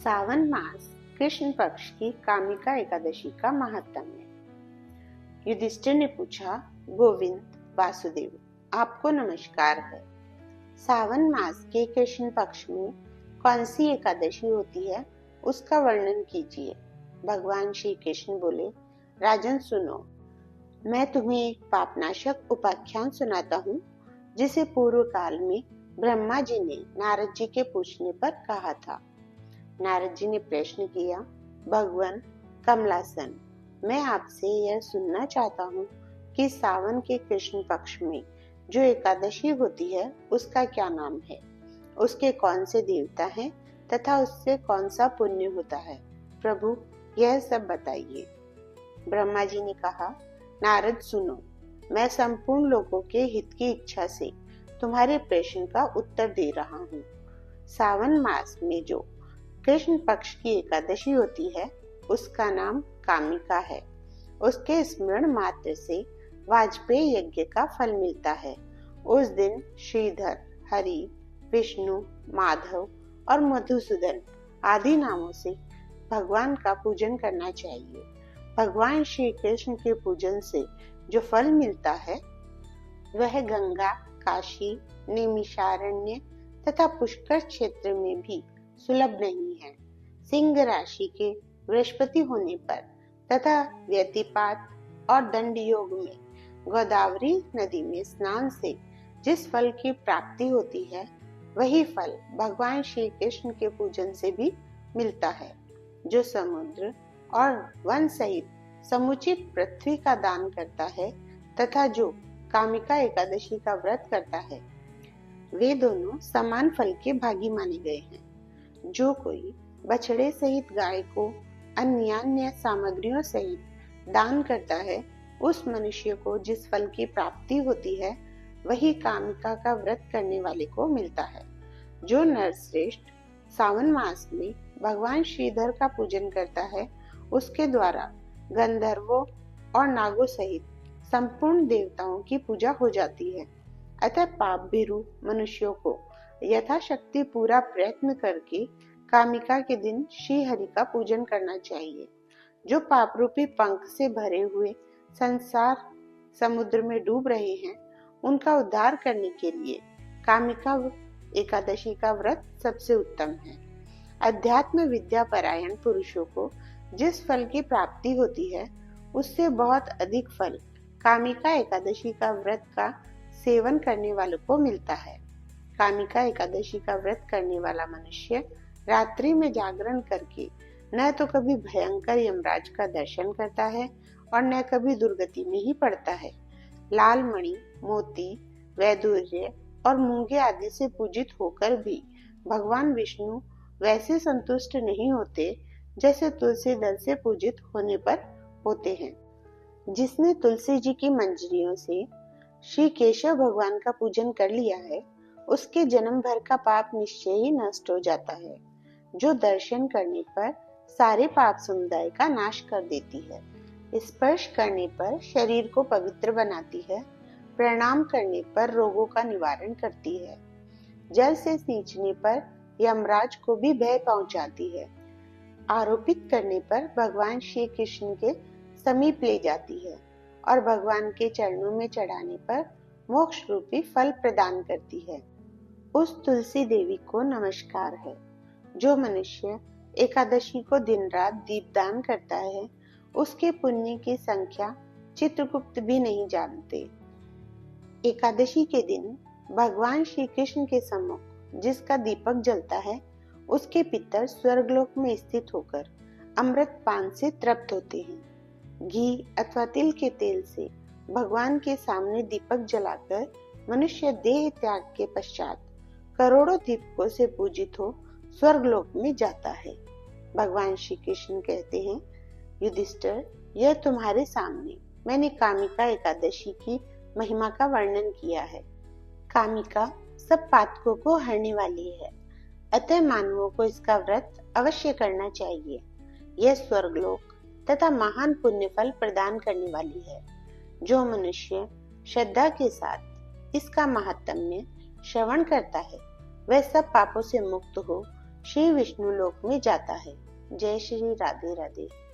सावन मास कृष्ण पक्ष की कामिका एकादशी का महात्म्य। युधिष्ठिर ने पूछा, गोविंद वासुदेव, आपको नमस्कार है। सावन मास के कृष्ण पक्ष में कौन सी एकादशी होती है, उसका वर्णन कीजिए। भगवान श्री कृष्ण बोले, राजन सुनो, मैं तुम्हें एक पापनाशक उपाख्यान सुनाता हूँ, जिसे पूर्व काल में ब्रह्मा जी ने नारद जी के पूछने पर कहा था। नारद जी ने प्रश्न किया, भगवान कमलासन, मैं आपसे यह सुनना चाहता हूँ कि सावन के कृष्ण पक्ष में जो एकादशी होती है उसका क्या नाम है, उसके कौन से देवता हैं तथा उससे कौन सा पुण्य होता है। प्रभु, यह सब बताइए। ब्रह्मा जी ने कहा, नारद सुनो, मैं संपूर्ण लोगों के हित की इच्छा से तुम्हारे प्रश्न का उत्तर दे रहा हूँ। सावन मास में जो कृष्ण पक्ष की एकादशी होती है उसका नाम कामिका है। उसके स्मरण मात्र से वाजपेयी यज्ञ का फल मिलता है। उस दिन श्रीधर, हरि, विष्णु, माधव और मधुसूदन आदि नामों से भगवान का पूजन करना चाहिए। भगवान श्री कृष्ण के पूजन से जो फल मिलता है वह गंगा, काशी, नैमिषारण्य तथा पुष्कर क्षेत्र में भी सुलभ नहीं है। सिंह राशि के बृहस्पति होने पर तथा व्यतिपात और दंड योग में गोदावरी नदी में स्नान से जिस फल की प्राप्ति होती है वही फल भगवान श्री कृष्ण के पूजन से भी मिलता है। जो समुद्र और वन सहित समुचित पृथ्वी का दान करता है तथा जो कामिका एकादशी का व्रत करता है, वे दोनों समान फल के भागी माने गए हैं। जो कोई बछड़े सहित गाय को अन्य सामग्रियों सहित दान करता है, उस मनुष्य को जिस फल की प्राप्ति होती है वही कामिका का व्रत करने वाले को मिलता है। जो नरश्रेष्ठ सावन मास में भगवान श्रीधर का पूजन करता है, उसके द्वारा गंधर्वों और नागों सहित संपूर्ण देवताओं की पूजा हो जाती है। अतः पाप भीरु मनुष्यों को यथाशक्ति पूरा प्रयत्न करके कामिका के दिन श्री हरि का पूजन करना चाहिए। जो पाप रूपी पंख से भरे हुए संसार समुद्र में डूब रहे हैं, उनका उद्धार करने के लिए कामिका एकादशी का व्रत सबसे उत्तम है। अध्यात्म विद्या परायण पुरुषों को जिस फल की प्राप्ति होती है उससे बहुत अधिक फल कामिका एकादशी का व्रत का सेवन करने वालों को मिलता है। कामिका एकादशी का व्रत करने वाला मनुष्य रात्रि में जागरण करके न तो कभी भयंकर यमराज का दर्शन करता है और न कभी दुर्गति में ही पड़ता है। लाल मणि, मोती, वैदुर्य और मूंगे आदि से पूजित होकर भी भगवान विष्णु वैसे संतुष्ट नहीं होते जैसे तुलसी दल से पूजित होने पर होते हैं। जिसने तुलसी जी की मंजरियों से श्री केशव भगवान का पूजन कर लिया है, उसके जन्म भर का पाप निश्चय ही नष्ट हो जाता है। जो दर्शन करने पर सारे पाप समुदाय का नाश कर देती है, स्पर्श करने पर शरीर को पवित्र बनाती है, प्रणाम करने पर रोगों का निवारण करती है, जल से सींचने पर यमराज को भी भय पहुंचाती है, आरोपित करने पर भगवान श्री कृष्ण के समीप ले जाती है और भगवान के चरणों में चढ़ाने पर मोक्ष रूपी फल प्रदान करती है। उस तुलसी देवी को नमस्कार है। जो मनुष्य एकादशी को दिन रात दीपदान करता है, उसके पुण्य की संख्या चित्रगुप्त भी नहीं जानते। एकादशी के दिन भगवान श्री कृष्ण के सम्मुख जिसका दीपक जलता है, उसके पितर स्वर्गलोक में स्थित होकर अमृत पान से तृप्त होते हैं। घी अथवा तिल के तेल से भगवान के सामने दीपक जलाकर मनुष्य देह त्याग के पश्चात करोड़ों दीपकों से पूजित हो स्वर्गलोक में जाता है। भगवान श्री कृष्ण कहते हैं, युधिष्ठिर, यह तुम्हारे सामने मैंने कामिका एकादशी की महिमा का वर्णन किया है। कामिका सब पातकों को हरने वाली है, अतः मानवों को इसका व्रत अवश्य करना चाहिए। यह स्वर्गलोक तथा महान पुण्य फल प्रदान करने वाली है। जो मनुष्य श्रद्धा के साथ इसका महात्म्य श्रवण करता है, वह सब पापों से मुक्त हो श्री विष्णु लोक में जाता है। जय श्री राधे राधे।